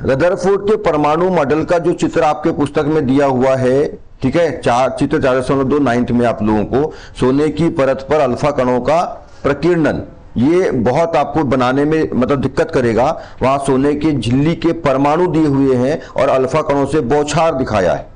Rutherford के परमाणु model का जो चित्र आपके पुस्तक में दिया हुआ है, ठीक है, चित्र 4.2 9th में आप लोगों को सोने की परत पर अल्फा कणों का प्रकीर्णन, ये बहुत आपको बनाने में मतलब दिक्कत करेगा। वहां सोने के झिल्ली के परमाणु दिए हुए हैं और अल्फा कणों से बौछार दिखाया है,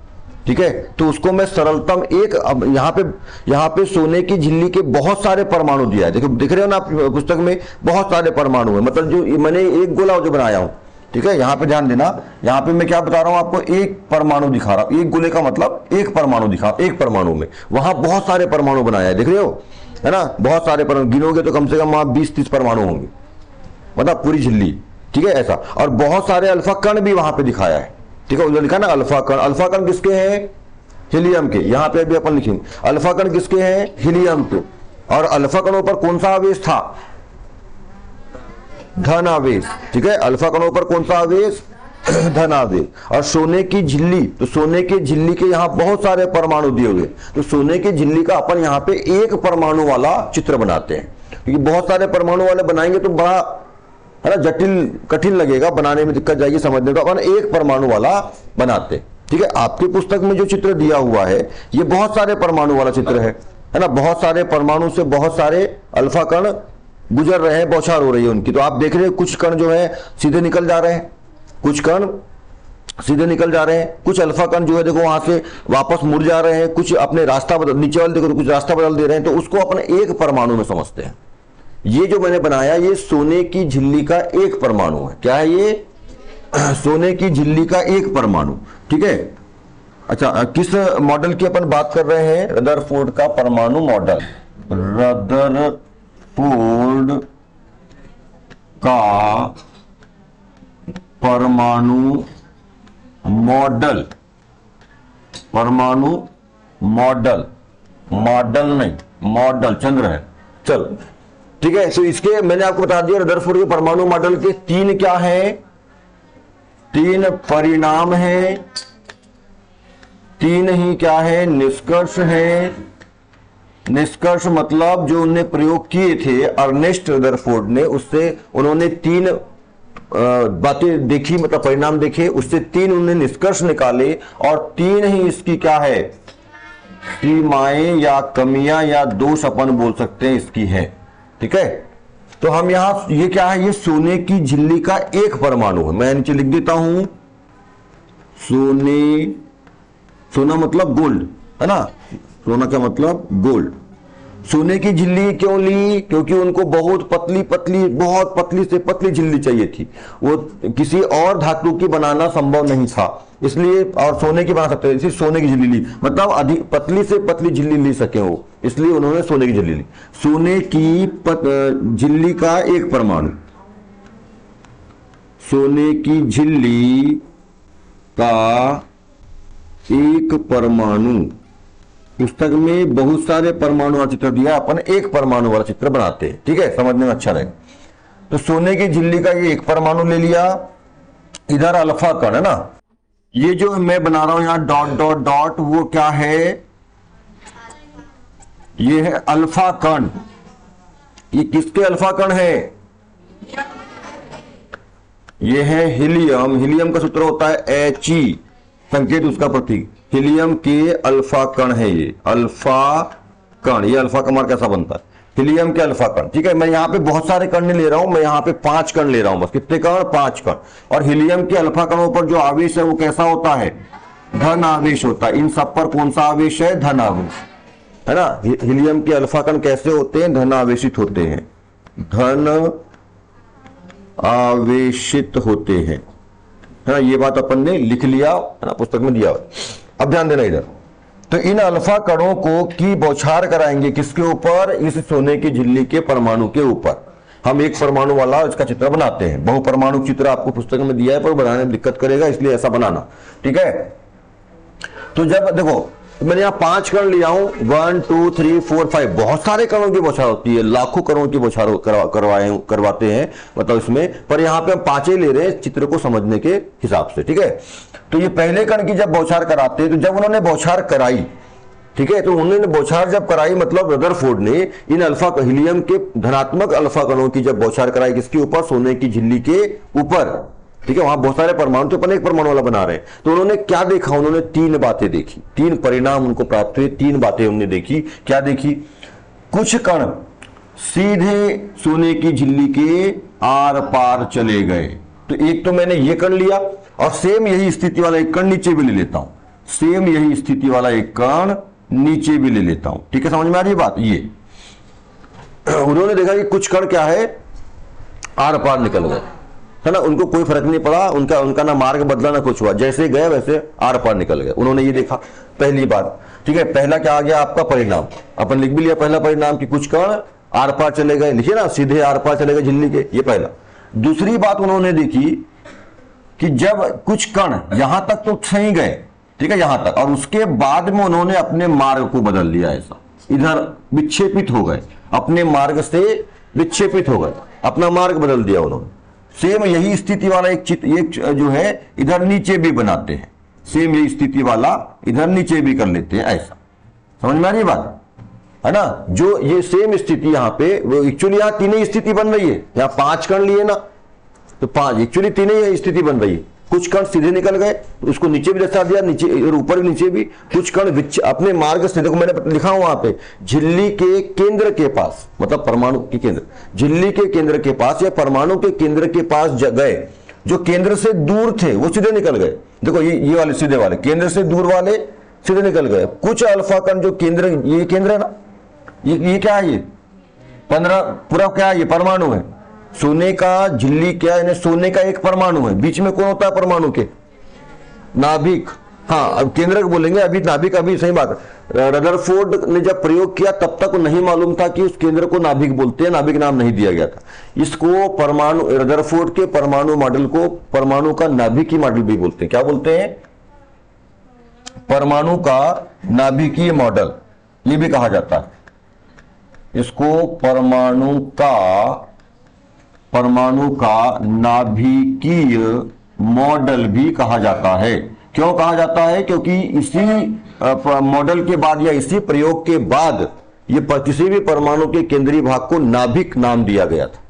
ठीक है। तो उसको मैं सरलतम एक, अब यहाँ पे सोने की झिल्ली के बहुत सारे परमाणु दिया है, देखो दिख रहे हो ना आप पुस्तक में, बहुत सारे परमाणु है, मतलब जो मैंने एक गोला जो बनाया हूं, ठीक है। यहाँ पे ध्यान देना, यहाँ पे मैं क्या बता रहा हूं आपको, एक परमाणु दिखा रहा हूं, एक गोले का मतलब एक परमाणु दिखा, एक परमाणु में वहां बहुत सारे परमाणु बनाया है, देख रहे हो, है ना, बहुत सारे परमाणु, गिनोगे तो कम से कम वहां 20-30 परमाणु होंगे, मतलब पूरी झिल्ली, ठीक है, ऐसा। और बहुत सारे अल्फा कण भी वहां पे दिखाया है, ठीक है, उधर लिखा ना अल्फा कण। अल्फा कण किसके हैं? हीलियम के। यहां पे भी अपन लिखेंगे अल्फा कण किसके हैं? हीलियम के। और अल्फा कणों पर कौन सा आवेश था? धन आवेश, ठीक है। अल्फा कणों पर कौन सा आवेश? धन आवेश। और सोने की झिल्ली, तो सोने की झिल्ली के यहाँ बहुत सारे परमाणु दिए हुए, तो सोने की झिल्ली का अपन यहाँ पे एक परमाणु वाला चित्र बनाते हैं, क्योंकि बहुत सारे परमाणु वाले बनाएंगे तो बड़ा, है ना, जटिल कठिन लगेगा, बनाने में दिक्कत जाएगी, समझने को अपन एक परमाणु वाला बनाते, ठीक है। आपकी पुस्तक में जो चित्र दिया हुआ है ये बहुत सारे परमाणु वाला चित्र है ना, बहुत सारे परमाणु से बहुत सारे अल्फा कण गुजर रहे हैं, बौछार हो रही है उनकी। तो आप देख रहे हैं कुछ कण जो है सीधे निकल जा रहे हैं, कुछ कण सीधे निकल जा रहे हैं, कुछ अल्फा कण जो है देखो वहां से वापस मुड़ जा रहे हैं, कुछ अपने रास्ता बदल, नीचे वाले देखो कुछ रास्ता बदल दे रहे हैं, तो उसको अपन एक परमाणु में समझते हैं। ये जो मैंने बनाया ये सोने की झिल्ली का एक परमाणु है। क्या है ये? सोने की झिल्ली का एक परमाणु, ठीक है। अच्छा, किस मॉडल की अपन बात कर रहे हैं? रदरफोर्ड का परमाणु मॉडल। रदरफोर्ड का परमाणु मॉडल, परमाणु मॉडल, मॉडल नहीं मॉडल, चंद्र है, चल ठीक है। तो इसके मैंने आपको बता दिया रदरफोर्ड के परमाणु मॉडल के तीन क्या है, तीन परिणाम है, तीन ही क्या है, निष्कर्ष है। निष्कर्ष मतलब जो उन्होंने प्रयोग किए थे अर्नेस्ट रदरफोर्ड ने, उससे उन्होंने तीन बातें देखी, मतलब परिणाम देखे, उससे तीन उन्होंने निष्कर्ष निकाले और तीन ही इसकी क्या है, सीमाएं या कमियां या दोष अपन बोल सकते हैं इसकी है, ठीक है। तो हम यहां ये क्या है, ये सोने की झिल्ली का एक परमाणु है। मैं नीचे लिख देता हूं सोने, सोना मतलब गोल्ड, है ना, सोना का मतलब गोल्ड। सोने की झिल्ली क्यों ली? क्योंकि उनको बहुत पतली पतली, बहुत पतली से पतली झिल्ली चाहिए थी, वो किसी और धातु की बनाना संभव नहीं था, इसलिए, और सोने की बना सकते, इसलिए सोने की झिल्ली ली, मतलब अधिक पतली से पतली झिल्ली ले सके वो, इसलिए उन्होंने सोने की झिल्ली ली। सोने की झिल्ली का एक परमाणु, सोने की झिल्ली का एक परमाणु। पुस्तक में बहुत सारे परमाणु वाला चित्र दिया, अपन एक परमाणु वाला चित्र बनाते हैं, ठीक है, समझने में अच्छा रहेगा। तो सोने की झिल्ली का ये एक परमाणु ले लिया, इधर अल्फा कण है ना, ये जो मैं बना रहा हूं यहां डॉट डॉट डॉट, वो क्या है, ये है अल्फा कण। ये किसके अल्फा कण है? ये है हीलियम। हीलियम का सूत्र होता है He, संकेत उसका प्रतीक, हीलियम के अल्फा कण है ये अल्फा कण। ये अल्फा कण कैसा बनता है? हीलियम के अल्फा कण, ठीक है। मैं यहाँ पे बहुत सारे कण नहीं ले रहा हूं, मैं यहाँ पे 5 कण ले रहा हूं बस। कितने कण? 5 कण। और हीलियम के अल्फा कणों पर जो आवेश है वो कैसा होता है? धन आवेश होता है। इन सब पर कौन सा आवेश है? धन आवेश, है ना। हीलियम के अल्फा कण कैसे होते हैं? धन आवेशित होते हैं, धन आवेशित होते हैं, है ना। ये बात अपन ने लिख लिया, है ना, पुस्तक में दिया। अब ध्यान देना इधर, तो इन अल्फा कणों को की बौछार कराएंगे किसके ऊपर? इस सोने की झिल्ली के परमाणु के ऊपर। हम एक परमाणु वाला इसका चित्र बनाते हैं, बहु परमाणु चित्र आपको पुस्तक में दिया है पर बनाने में दिक्कत करेगा, इसलिए ऐसा बनाना, ठीक है। तो जब देखो मैंने यहाँ 5 कण लिया हूं, 1 2 3 4 5, बहुत सारे कणों की बौछार होती है, लाखों कणों की बौछार करवाते हैं, मतलब इसमें, पर यहाँ पे हम 5 ही ले रहे हैं चित्र को समझने के हिसाब से, ठीक है। तो ये पहले कण की जब बौछार कराते हैं, तो जब उन्होंने बौछार कराई, ठीक है, तो उन्होंने बौछार जब कराई, मतलब रदरफोर्ड ने इन अल्फा हीलियम के धनात्मक अल्फा कणों की जब बौछार कराई, किसके ऊपर? सोने की झिल्ली के ऊपर, ठीक है, वहां बहुत सारे परमाणु तो अपन एक परमाणु वाला बना रहे हैं। तो उन्होंने क्या देखा, उन्होंने 3 बातें देखी, 3 परिणाम उनको प्राप्त हुए, 3 बातें उन्होंने देखी। क्या देखी? कुछ कण सीधे सोने की झिल्ली के आर पार चले गए। तो एक तो मैंने ये कण लिया और सेम यही स्थिति वाला एक कण नीचे भी ले लेता हूं, सेम यही स्थिति वाला एक कण नीचे भी ले लेता हूं। ठीक है, समझ में आ रही बात? ये उन्होंने देखा कि कुछ कण क्या है, आर पार निकल गए, है ना, उनको कोई फर्क नहीं पड़ा, उनका ना मार्ग बदला ना कुछ हुआ, जैसे गए वैसे आर पार निकल गए। उन्होंने ये देखा, पहली बात। ठीक है, पहला क्या आ गया आपका परिणाम, अपन लिख भी लिया पहला परिणाम कि कुछ कण आर पार चले गए, लिखिए ना, सीधे आर पार चले गए झिल्ली के, ये पहला। दूसरी बात उन्होंने देखी कि जब कुछ कण यहां तक तो सही गए, ठीक है, यहां तक, और उसके बाद में उन्होंने अपने मार्ग को बदल लिया, ऐसा इधर विक्षेपित हो गए, अपने मार्ग से विक्षेपित हो गए, अपना मार्ग बदल दिया उन्होंने। सेम यही स्थिति वाला एक जो है इधर नीचे भी बनाते हैं, सेम यही स्थिति वाला इधर नीचे भी कर लेते हैं, ऐसा। समझ में आ रही बात, है ना? जो ये सेम स्थिति यहाँ पे, वो एक्चुअली यहाँ 3 ही स्थिति बन रही है, यहाँ 5 कण लिए ना, तो 5 एक्चुअली 3 ही स्थिति बन रही है। कुछ कण सीधे निकल गए, तो उसको नीचे भी दर्शा दिया, नीचे और ऊपर भी, नीचे भी। कुछ कण अपने मार्ग से, देखो मैंने लिखा हूं वहां पे, झिल्ली के केंद्र के पास, मतलब परमाणु के केंद्र, झिल्ली के केंद्र के पास या परमाणु के केंद्र के पास गए। जो केंद्र से दूर थे वो सीधे निकल गए। देखो ये वाले सीधे वाले, केंद्र से दूर वाले सीधे निकल गए। कुछ अल्फा कण जो केंद्र, ये केंद्र है ना, ये क्या है, ये 15 पूरा क्या है, ये परमाणु है। सोने का झिल्ली क्या है, सोने का एक परमाणु है, बीच में कौन होता है परमाणु के? नाभिक। हाँ, अब केंद्र बोलेंगे, अभी नाभिक, अभी सही बात। रदरफोर्ड ने जब प्रयोग किया तब तक नहीं मालूम था कि उस केंद्र को नाभिक बोलते हैं, नाभिक नाम नहीं दिया गया था इसको। परमाणु, रदरफोर्ड के परमाणु मॉडल को परमाणु का नाभिकीय मॉडल भी बोलते हैं। क्या बोलते हैं? परमाणु का नाभिकीय मॉडल, ये भी कहा जाता है इसको। परमाणु का नाभिकीय मॉडल भी कहा जाता है। क्यों कहा जाता है? क्योंकि इसी मॉडल के बाद या इसी प्रयोग के बाद ये किसी भी परमाणु के केंद्रीय भाग को नाभिक नाम दिया गया था।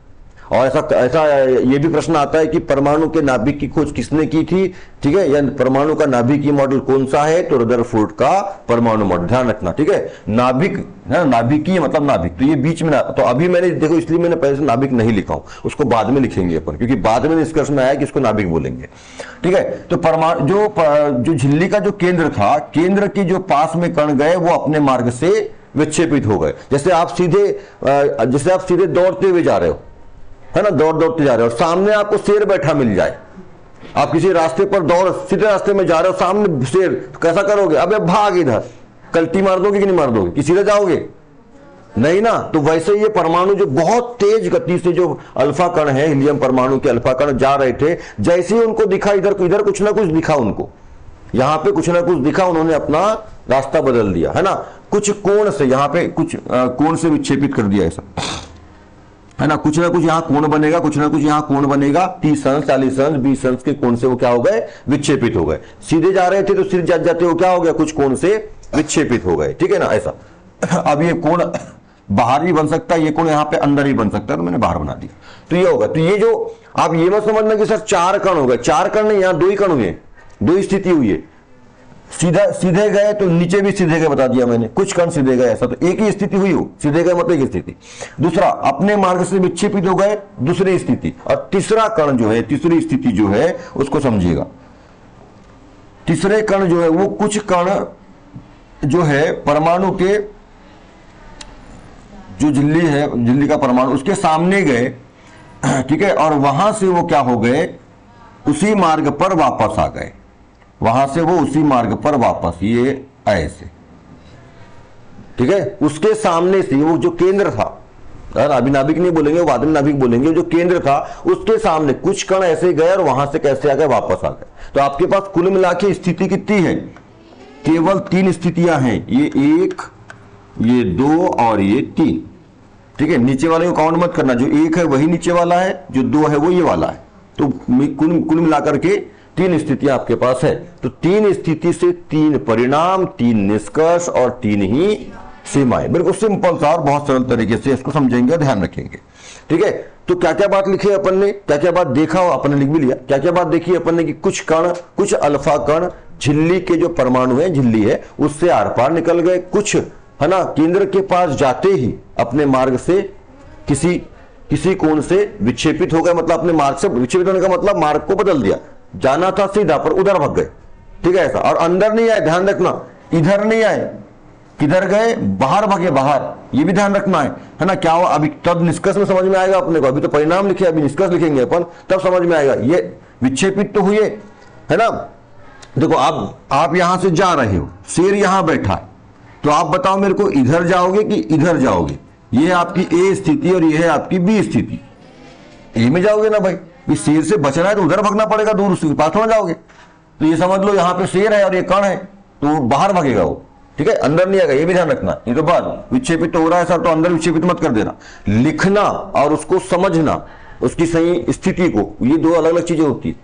और ऐसा ये भी प्रश्न आता है कि परमाणु के नाभिक की खोज किसने की थी? ठीक है, या परमाणु का नाभिकीय मॉडल कौन सा है? तो रदरफोर्ड का परमाणु मॉडल, ध्यान रखना। ठीक है, नाभिक है, नाभिकीय मतलब नाभिक, तो ये बीच में ना, तो अभी मैंने देखो इसलिए मैंने पहले से नाभिक नहीं लिखा हूं, उसको बाद में लिखेंगे अपन, क्योंकि बाद में निष्कर्ष में आया कि इसको नाभिक बोलेंगे। ठीक है, तो परमाणु जो झिल्ली का जो केंद्र था, केंद्र के जो पास में कण गए वो अपने मार्ग से विक्षेपित हो गए। जैसे आप सीधे दौड़ते हुए जा रहे हो, है ना, दौड़ते जा रहे हो, सामने आपको शेर बैठा मिल जाए, आप किसी रास्ते पर सीधे रास्ते में जा रहे हो, सामने शेर, तो कैसा करोगे? अबे भाग इधर, कल्टी मार दोगे कि नहीं मार दोगे? कि सीधे जाओगे? नहीं ना। तो वैसे ये परमाणु जो बहुत तेज गति से जो अल्फा कण है, हीलियम परमाणु के अल्फा कण जा रहे थे, जैसे ही उनको दिखा इधर कुछ ना कुछ दिखा, उनको यहां पे कुछ ना कुछ दिखा, उन्होंने अपना रास्ता बदल दिया, है ना, कुछ कोण से, यहां पे कुछ कोण से विक्षेपित कर दिया, ऐसा, है ना, कुछ ना कुछ यहाँ कोण बनेगा, कुछ ना कुछ यहाँ कोण बनेगा, 30 अंश, 40 अंश, 20 अंश के कोण से वो क्या हो गए? विक्षेपित हो गए। सीधे जा रहे थे तो सीधे जाते हो क्या हो गया? कुछ कोण से विक्षेपित हो गए। ठीक है ना, ऐसा। अब ये कोण बाहर भी बन सकता है, ये कोण यहाँ पे अंदर ही बन सकता है, तो मैंने बाहर बना दिया, तो ये होगा। तो ये जो आप ये मत समझना कि सर 4 कण हो गए, 4 कण नहीं, यहाँ 2 ही कण हुए, 2 स्थिति हुई है। सीधे गए तो नीचे भी सीधे गए, बता दिया मैंने, कुछ कण सीधे गए, ऐसा तो एक ही स्थिति हुई हो, सीधे गए मतलब एक स्थिति। दूसरा, अपने मार्ग से विक्षेपित हो गए, दूसरी स्थिति। और तीसरा कण जो है, तीसरी स्थिति जो है उसको समझिएगा। तीसरे कण जो है वो कुछ कण जो है परमाणु के, जो झिल्ली है, झिल्ली का परमाणु, उसके सामने गए, ठीक है, और वहां से वो क्या हो गए? उसी मार्ग पर वापस आ गए, वहां से वो उसी मार्ग पर वापस, ये ऐसे, ठीक है, उसके सामने से वो जो केंद्र था, अभी नाभिक नहीं बोलेंगे, बाद में नाभिक बोलेंगे, जो केंद्र था उसके सामने कुछ कण ऐसे गए और वहां से कैसे आ गए? वापस आ गए। तो आपके पास कुल मिला के स्थिति कितनी है? केवल 3 स्थितियां हैं, ये 1, ये 2 और ये 3। ठीक है, नीचे वाले को काउंट मत करना, जो 1 है वही नीचे वाला है, जो 2 है वो ये वाला है। तो कुल मिलाकर के 3 स्थितियां आपके पास है। तो 3 स्थिति से 3 परिणाम, 3 निष्कर्ष और 3 ही सीमाएं। बिल्कुल सिंपल सा और बहुत सरल तरीके से इसको समझेंगे, ध्यान रखेंगे। ठीक है। तो क्या क्या बात लिखी अपन ने, क्या क्या बात देखा हो अपन ने, लिख भी लिया। क्या क्या बात देखी अपन ने कि कुछ कण, कुछ अल्फा कण झिल्ली के जो परमाणु है, झिल्ली है, उससे आर पार निकल गए। कुछ है ना केंद्र के पास जाते ही अपने मार्ग से किसी कोण से विक्षेपित हो गए। मतलब अपने मार्ग से विक्षेपित होने का मतलब मार्ग को बदल दिया, जाना था सीधा पर उधर भाग गए, ठीक है ऐसा। और अंदर नहीं आए, ध्यान रखना, इधर नहीं आए, किधर गए, बाहर भागे, बाहर, ये भी ध्यान रखना है ना। क्या हुआ अभी, तब निष्कर्ष में समझ में आएगा अपने को। अभी तो परिणाम लिखे, अभी निष्कर्ष लिखेंगे अपन, तब समझ में आएगा। ये विक्षेपित तो हुए, है ना। देखो आप यहां से जा रहे हो, शेर यहां बैठा है, तो आप बताओ मेरे को इधर जाओगे कि इधर जाओगे। ये है आपकी ए स्थिति और ये है आपकी बी स्थिति। ए में जाओगे ना भाई, शेर से बचना है तो उधर भागना पड़ेगा, दूर उसके पास में जाओगे। तो ये समझ लो यहाँ पे शेर है और ये कण है, तो बाहर भागेगा वो, ठीक है, अंदर नहीं आएगा, ये भी ध्यान रखना। ये तो बात विक्षेपित तो हो रहा है सर, तो अंदर विक्षेपित मत कर देना। लिखना और उसको समझना, उसकी सही स्थिति को, ये दो अलग अलग चीजें होती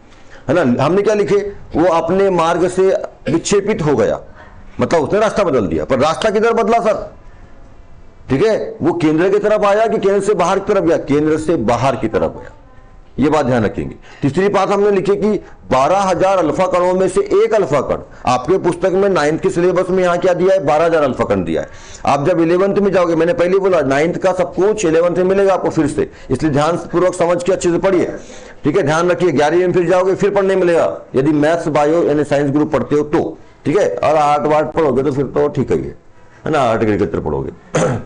है ना। हमने क्या लिखे, वो अपने मार्ग से विक्षेपित हो गया, मतलब उसने रास्ता बदल दिया। पर रास्ता किधर बदला सर, ठीक है, वो केंद्र की तरफ आया कि केंद्र से बाहर की तरफ गया, केंद्र से बाहर की तरफ गया। ये बात ध्यान रखेंगे। तीसरी बात हमने लिखी कि 12,000 अल्फा कणों में से एक अल्फा कण, आपके पुस्तक में 9th के सिलेबस में यहां क्या दिया है, 12,000 अल्फा कण दिया है। आप जब 11th में जाओगे, मैंने पहले बोला 9th का सब कुछ 11th में मिलेगा आपको फिर से, इसलिए ध्यान पूर्वक समझ के अच्छे से पढ़िए, ठीक है। ध्यान रखिए 11वीं में फिर जाओगे फिर पढ़ने मिलेगा, यदि मैथ्स बायो यानी साइंस ग्रुप पढ़ते हो तो, ठीक है। और आर्ट वार्ट पढ़ोगे तो फिर तो ठीक है ना, आर्ट एग्रीकल्चर पढ़ोगे।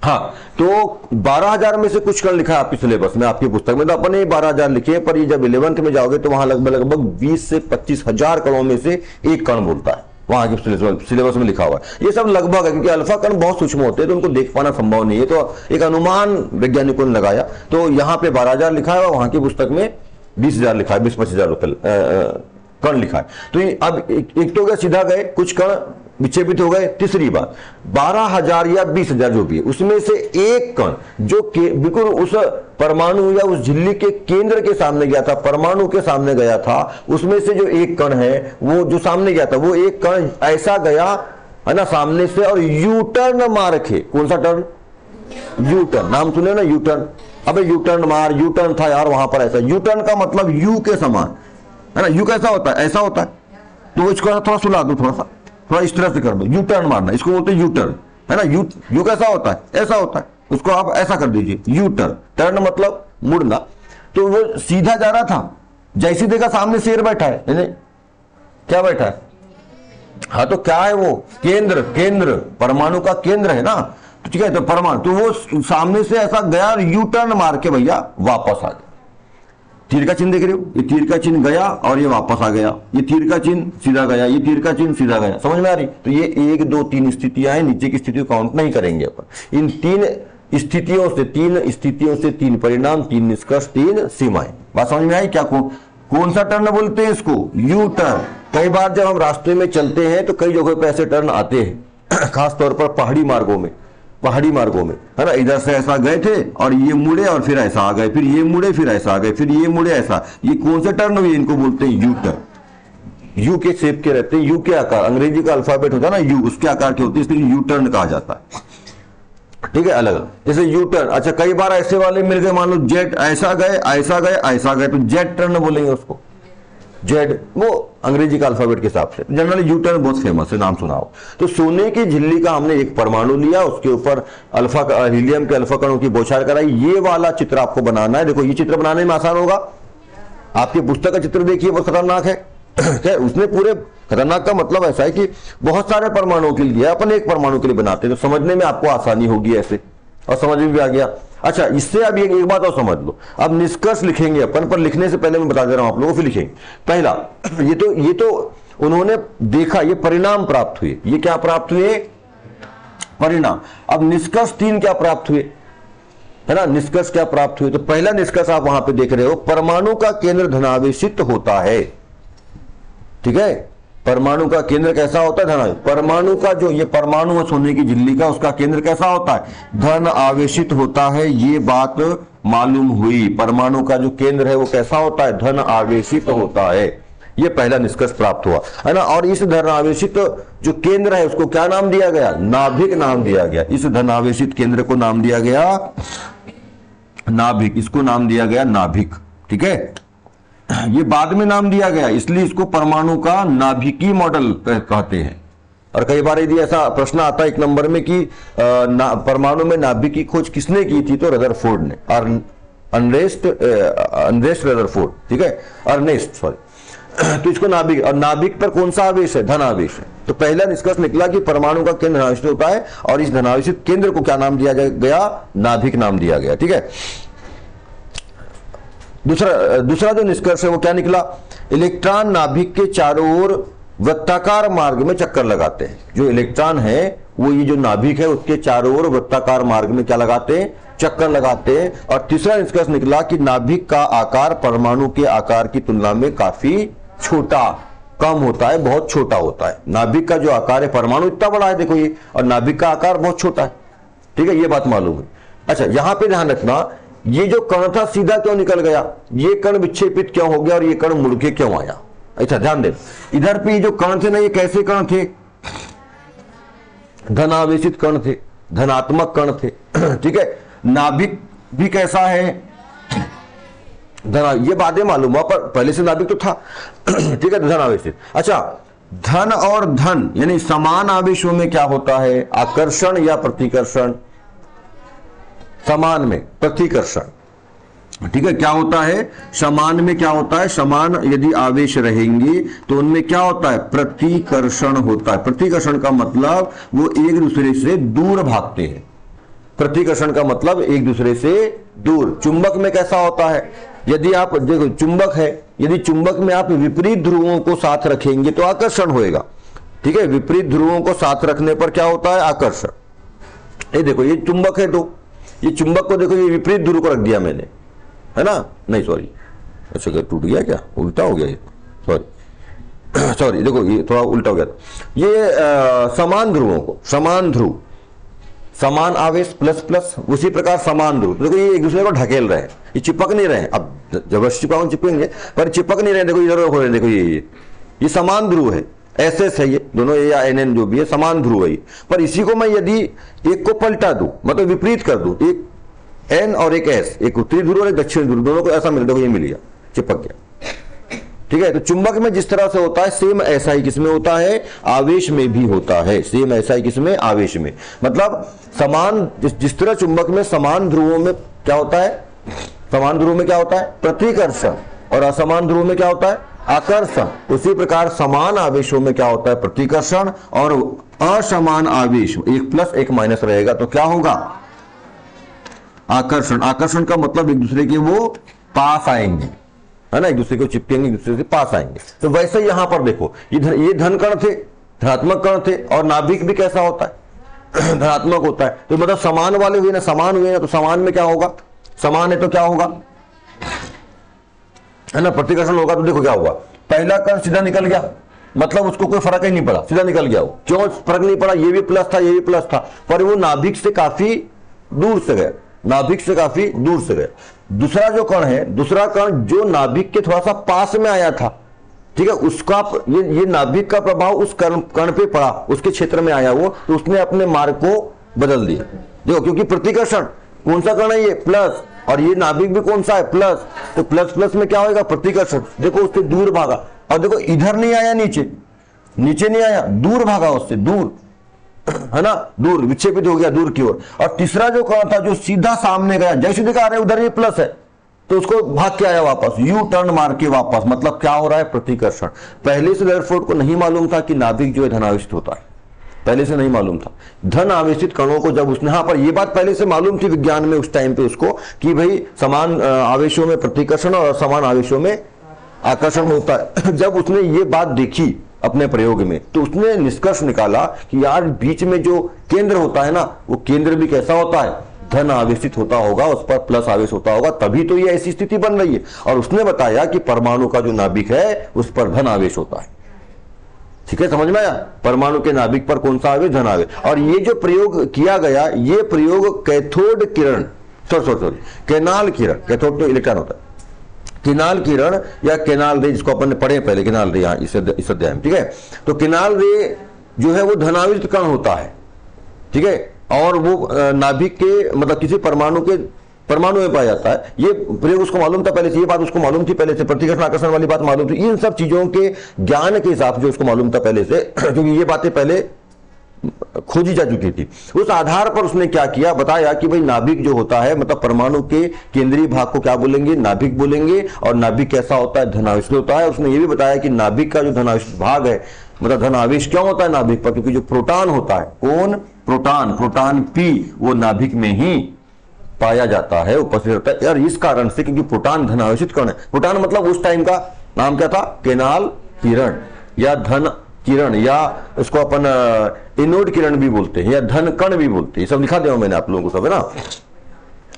हाँ, तो 12,000 में से कुछ कण लिखा है आपके सिलेबस में, आपकी पुस्तक में, तो अपने 12,000 लिखे। पर ये जब 11th में जाओगे तो वहां लगभग 20 से 25,000 कणों में से एक कण बोलता है, वहां के सिलेबस में लिखा हुआ है। ये सब लगभग है, क्योंकि अल्फा कण बहुत सूक्ष्म होते हैं तो उनको देख पाना संभव नहीं है, तो एक अनुमान वैज्ञानिकों ने लगाया। तो यहाँ पे 12,000 लिखा है और वहां की पुस्तक में 20,000 लिखा है, 20-25,000 कण लिखा है। तो अब एक तो गए, सीधा गए, कुछ कण विक्षेपित हो गए। तीसरी बात, 12,000 या 20,000 जो भी है, उसमें से एक कण जो बिल्कुल उस परमाणु या उस झिल्ली के केंद्र के सामने गया था, परमाणु के सामने गया था, उसमें से जो एक कण है वो जो सामने गया था, वो एक कण ऐसा गया है ना सामने से, और यू टर्न मार के, कौन सा टर्न, यू टर्न, नाम सुने ना यू टर्न। अबे यू टर्न मार, यू टर्न था यार वहां पर ऐसा, यू टर्न का मतलब यू के समान, है ना। यू कैसा होता है, ऐसा होता है, तो इसको थोड़ा सुला दो, थोड़ा इस तरह से कर दो, यू टर्न मारना, इसको बोलते हैं यू टर्न, है ना। यू कैसा होता है, ऐसा होता है, उसको आप ऐसा कर दीजिए, यू टर्न। टर्न मतलब मुड़ना। तो वो सीधा जा रहा था, जैसे देखा सामने शेर बैठा है, क्या बैठा है, हाँ तो क्या है वो, केंद्र परमाणु का केंद्र है ना, तो ठीक है। तो परमाणु, तो वो सामने से ऐसा गया, यू टर्न मार के भैया वापस आ गया। तीर का चिन्ह देख रहे हो, ये तीर का चिन्ह गया और ये वापस आ गया, ये तीर का चिन्ह सीधा गया, ये तीर का चिन्ह सीधा गया, समझ में आ रही। तो ये 1 2 3 स्थितियां हैं, नीचे की स्थिति को काउंट नहीं करेंगे अपन। इन 3 स्थितियों से 3 परिणाम, 3 निष्कर्ष, 3 सीमाएं। बात समझ में आई क्या, कौन सा टर्न बोलते हैं इसको, यू टर्न। कई बार जब हम रास्ते में चलते हैं तो कई जगहों पर ऐसे टर्न आते हैं, खासतौर पर पहाड़ी मार्गों में, है ना। इधर से ऐसा गए थे और ये मुड़े और फिर ऐसा आ गए, फिर ये मुड़े फिर ऐसा आ गए, फिर ये मुड़े ऐसा, ये कौन से टर्न हुए, इनको बोलते हैं यू टर्न। यू के शेप के रहते हैं, यू के आकार, अंग्रेजी का अल्फाबेट होता है ना यू, उसके आकार के होते हैं, इसलिए यू टर्न कहा जाता है, ठीक है, अलग। जैसे यू टर्न, अच्छा कई बार ऐसे वाले मिल गए, मान लो जेट, ऐसा गए, तो जेट टर्न बोलेंगे उसको, जेड, वो अंग्रेजी का अल्फाबेट के हिसाब से। जनरली यू टर्न बहुत फेमस है, नाम सुना हो। तो सोने की झिल्ली का हमने एक परमाणु लिया, उसके ऊपर हीलियम के अल्फा कणों की बौछार कराई। ये वाला चित्र आपको बनाना है। देखो ये चित्र बनाने में आसान होगा, आपकी पुस्तक का चित्र देखिए, बहुत खतरनाक है। उसने पूरे, खतरनाक का मतलब ऐसा है कि बहुत सारे परमाणुओं के लिए, अपन एक परमाणु के लिए बनाते हैं, तो समझने में आपको आसानी होगी ऐसे, और समझ में भी आ गया। अच्छा, इससे अब एक बात और समझ लो, अब निष्कर्ष लिखेंगे अपन, पर लिखने से पहले मैं बता दे रहा हूं आप लोगों को, फिर लिखेंगे। पहला, ये तो उन्होंने देखा, ये परिणाम प्राप्त हुए, ये क्या प्राप्त हुए, परिणाम। अब निष्कर्ष 3 क्या प्राप्त हुए, है ना, निष्कर्ष क्या प्राप्त हुए। तो पहला निष्कर्ष आप वहां पे देख रहे हो, परमाणु का केंद्र धनावेशित होता है, ठीक है। परमाणु का केंद्र कैसा होता है, धन। परमाणु का जो ये परमाणु है सोने की झिल्ली का, उसका केंद्र कैसा होता है, धन आवेशित होता है। ये बात मालूम हुई, परमाणु का जो केंद्र है वो कैसा होता है, धन आवेशित होता है। ये पहला निष्कर्ष प्राप्त हुआ, है ना। और इस धन आवेशित जो केंद्र है उसको क्या नाम दिया गया, नाभिक नाम दिया गया। इस धन आवेशित केंद्र को नाम दिया गया नाभिक, इसको नाम दिया गया नाभिक। ठीक है, ये बाद में नाम दिया गया, इसलिए इसको परमाणु का नाभिकीय मॉडल कहते हैं। और कई बार यदि ऐसा प्रश्न आता है एक नंबर में कि परमाणु में नाभिक की खोज किसने की थी, तो रदरफोर्ड ने, और अर्नेस्ट रदरफोर्ड। ठीक है, अर्नेस्ट, सॉरी। तो इसको नाभिक, और नाभिक पर कौन सा आवेश है? धन आवेश है। तो पहला निष्कर्ष निकला कि परमाणु का केंद्र धनावेशित होता है, और इस धनावेशित केंद्र को क्या नाम दिया गया? नाभिक नाम दिया गया। ठीक है, दूसरा जो निष्कर्ष है वो क्या निकला? इलेक्ट्रॉन नाभिक के चारों ओर वृत्ताकार मार्ग में चक्कर लगाते हैं। जो इलेक्ट्रॉन है वो ये जो नाभिक है उसके चारों ओर वृत्ताकार मार्ग में क्या लगाते हैं? चक्कर लगाते हैं। और तीसरा निष्कर्ष निकला कि नाभिक का आकार परमाणु के आकार की तुलना में काफी छोटा, कम होता है, बहुत छोटा होता है। नाभिक का जो आकार है, परमाणु इतना बड़ा है देखो ये, और नाभिक का आकार बहुत छोटा है। ठीक है, ये बात मालूम है। अच्छा, यहां पे ध्यान रखना, ये जो कण था सीधा क्यों निकल गया? ये कण विक्षेपित क्यों हो गया और ये कण मुड़ के क्यों आया? अच्छा ध्यान दे, इधर पे जो कण थे ना, ये कैसे कण थे? धन आवेशित कण थे, धनात्मक कण थे। ठीक है, नाभिक भी कैसा है? धन, ये बातें मालूम हुआ, पर पहले से नाभिक तो था। ठीक है, धन आवेशित। अच्छा, धन और धन यानी समान आवेशों में क्या होता है? आकर्षण या प्रतिकर्षण? समान में प्रतिकर्षण। ठीक है, क्या होता है? समान में क्या होता है? समान यदि आवेश रहेंगे तो उनमें क्या होता है? प्रतिकर्षण होता है। प्रतिकर्षण का मतलब वो एक दूसरे से दूर भागते हैं। प्रतिकर्षण का मतलब एक दूसरे से दूर। चुंबक में कैसा होता है? यदि आप देखो, चुंबक है, यदि चुंबक में आप विपरीत ध्रुवों को साथ रखेंगे तो आकर्षण होएगा। ठीक है, विपरीत ध्रुवों को साथ रखने पर क्या होता है? आकर्षण। ये देखो, ये चुंबक है, तो ये चुंबक को देखो, ये विपरीत ध्रुव को रख दिया मैंने, है ना? नहीं सॉरी, अच्छा क्या टूट गया, क्या उल्टा हो गया ये? सॉरी देखो, ये थोड़ा उल्टा हो गया। ये समान ध्रुवों को, समान ध्रुव, समान आवेश प्लस प्लस, उसी प्रकार समान ध्रुव, देखो ये एक दूसरे को ढकेल रहे हैं, ये चिपक नहीं रहे हैं। अब जबरदस्ती चिपकेंगे पर चिपक नहीं रहे, देखो इधर हो रहे, देखो ये समान ध्रुव है, ऐसे है ये दोनों, ए या एन जो भी है समान ध्रुव है। पर इसी को मैं यदि एक को पलटा दूं, मतलब विपरीत कर दूं, एक एन और एक एस, एक उत्तरी ध्रुव और एक दक्षिणी ध्रुव, दोनों को ऐसा मिल, देखो ये मिल गया, चिपक गया। ठीक है, तो चुंबक में जिस तरह से होता है सेम ऐसा ही किसमें होता है? आवेश में भी होता है। सेम ऐसा ही किसमें? आवेश में। मतलब समान, जिस तरह चुंबक में समान ध्रुवों में क्या होता है? समान ध्रुव में क्या होता है? प्रतिकर्षण, और असमान ध्रुव में क्या होता है? आकर्षण। उसी प्रकार समान आवेशों में क्या होता है? प्रतिकर्षण, और असमान आवेश, एक प्लस एक माइनस रहेगा तो क्या होगा? आकर्षण। आकर्षण का मतलब एक दूसरे के वो पास आएंगे, है ना? एक दूसरे को चिपकेंगे, एक दूसरे से पास आएंगे। तो वैसे यहां पर देखो, ये धन कण थे, धनात्मक कण थे, और नाभिक भी कैसा होता है? धनात्मक होता है। तो मतलब समान वाले हुए ना, समान हुए ना, तो समान में क्या होगा? समान है तो क्या होगा, है ना? प्रतिकर्षण होगा तो देखो क्या होगा, पहला कण सीधा निकल गया, मतलब उसको कोई फर्क ही नहीं पड़ा, सीधा निकल गया। वो क्यों फर्क नहीं पड़ा? ये भी प्लस था, ये भी प्लस था, पर वो नाभिक से काफी दूर से गया, नाभिक से काफी दूर से गया। दूसरा जो कण है, दूसरा कण जो नाभिक के थोड़ा सा पास में आया था, ठीक है, उसका ये नाभिक का प्रभाव उस कण पे पड़ा, उसके क्षेत्र में आया वो, तो उसने अपने मार्ग को बदल दिया। देखो, क्योंकि प्रतिकर्षण कौन सा कण है? ये प्लस, और ये नाभिक भी कौन सा है? प्लस। तो प्लस प्लस में क्या होगा? प्रतिकर्षण। देखो उससे दूर भागा, और देखो इधर नहीं आया, नीचे नहीं आया, दूर भागा उससे, दूर, है ना? दूर, विक्षेपित हो गया दूर की ओर। और तीसरा जो कण था जो सीधा सामने गया, जैसे दिखा रहे उधर ये प्लस है, तो उसको भाग के आया वापस, यू टर्न मार के वापस। मतलब क्या हो रहा है? प्रतिकर्षण। पहले से रदरफोर्ड को नहीं मालूम था कि नाभिक जो है धनावेशित होता है, पहले से नहीं मालूम था। धन आवेशित कणों को जब उसने, हाँ पर ये बात पहले से मालूम थी विज्ञान में उस टाइम पे उसको, कि भाई समान आवेशों में प्रतिकर्षण और असमान आवेशों में आकर्षण होता है। जब उसने ये बात देखी अपने प्रयोग में, तो उसने निष्कर्ष निकाला कि यार बीच में जो केंद्र होता है ना, वो केंद्र भी कैसा होता है? धन आवेशित होता होगा, उस पर प्लस आवेश होता होगा, तभी तो ये ऐसी स्थिति बन रही है। और उसने बताया कि परमाणु का जो नाभिक है उस पर धन आवेश होता है। ठीक है, समझ में आया? परमाणु के नाभिक पर कौन सा आवेश? धन आवेश। और ये जो प्रयोग किया गया, ये प्रयोग कैथोड किरण, सॉरी केनाल किरण, कैथोड तो इलेक्ट्रॉन होता है, केनाल किरण या केनाल रे, जिसको अपन ने पढ़े पहले, केनाल रे, यहाँ इस अध्याय में। ठीक है, तो केनाल रे जो है वो धनावेशित कण होता है। ठीक है, और वो नाभिक के, मतलब किसी परमाणु के परमाणु में पाया जाता है। ये प्रयोग उसको मालूम था पहले से, ये बात उसको मालूम थी पहले से, प्रतिकर्षण आकर्षण वाली बात मालूम थी। इन सब चीजों के ज्ञान के हिसाब से उसको मालूम था पहले से, क्योंकि ये बातें पहले खोजी जा चुकी थी। उस आधार पर उसने क्या किया, बताया कि भाई नाभिक जो होता है, मतलब परमाणु के केंद्रीय भाग को क्या बोलेंगे, नाभिक बोलेंगे। और नाभिक कैसा होता है, धनावेशित होता है। उसने ये भी बताया कि नाभिक का जो धनावेशित भाग है, मतलब धनावेश क्यों होता है नाभिक पर, क्योंकि जो प्रोटॉन होता है, कौन, प्रोटॉन, प्रोटॉन P, वो नाभिक में ही पाया जाता है, उपस्थित होता है। और इस कारण से, क्योंकि प्रोटॉन धनावेशित कण है। प्रोटॉन मतलब उस टाइम का नाम क्या था, केनाल किरण या धन किरण, या उसको अपन एनोड किरण भी बोलते हैं, या धन कण भी बोलते हैं। ये सब लिखा दिया मैंने आप लोगों को, सब है ना।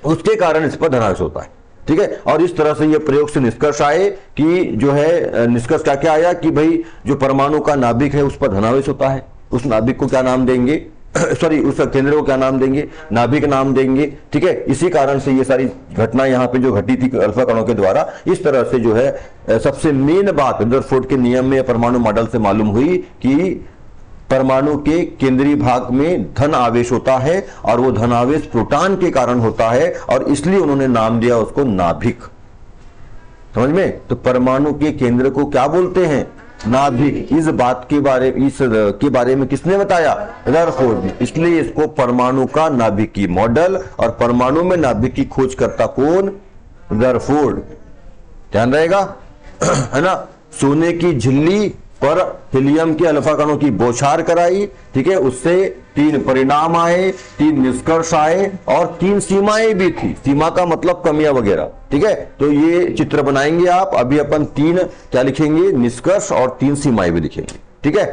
उसके कारण इस पर धनावेश होता है, ठीक है। और इस तरह से ये प्रयोग से निष्कर्ष आए कि जो है, निष्कर्ष क्या क्या आया कि भाई जो परमाणु का नाभिक है उस पर धनावेश होता है। उस नाभिक को क्या नाम देंगे, सॉरी उस केंद्र को क्या नाम देंगे, नाभिक नाम देंगे, ठीक है। इसी कारण से ये सारी घटना यहाँ पे जो घटी थी अल्फा कणों के द्वारा, इस तरह से जो है सबसे मेन बात रदरफोर्ड के नियम में, परमाणु मॉडल से मालूम हुई कि परमाणु के केंद्रीय भाग में धन आवेश होता है, और वो धन आवेश प्रोटॉन के कारण होता है, और इसलिए उन्होंने नाम दिया उसको नाभिक। समझ में? तो परमाणु के केंद्र को क्या बोलते हैं, नाभिक। इस बात के बारे में किसने बताया, रदरफोर्ड ने। इसलिए इसको परमाणु का नाभिकीय मॉडल, और परमाणु में नाभिक की खोज करता कौन, रदरफोर्ड। ध्यान रहेगा, है ना। सोने की झिल्ली पर हीलियम के अल्फा कणों की बौछार कराई, ठीक है। उससे 3 परिणाम आए, 3 निष्कर्ष आए, और 3 सीमाएं भी थी। सीमा का मतलब कमियां वगैरह, ठीक है। तो ये चित्र बनाएंगे आप। अभी अपन 3 क्या लिखेंगे, निष्कर्ष, और 3 सीमाएं भी लिखेंगे, ठीक है।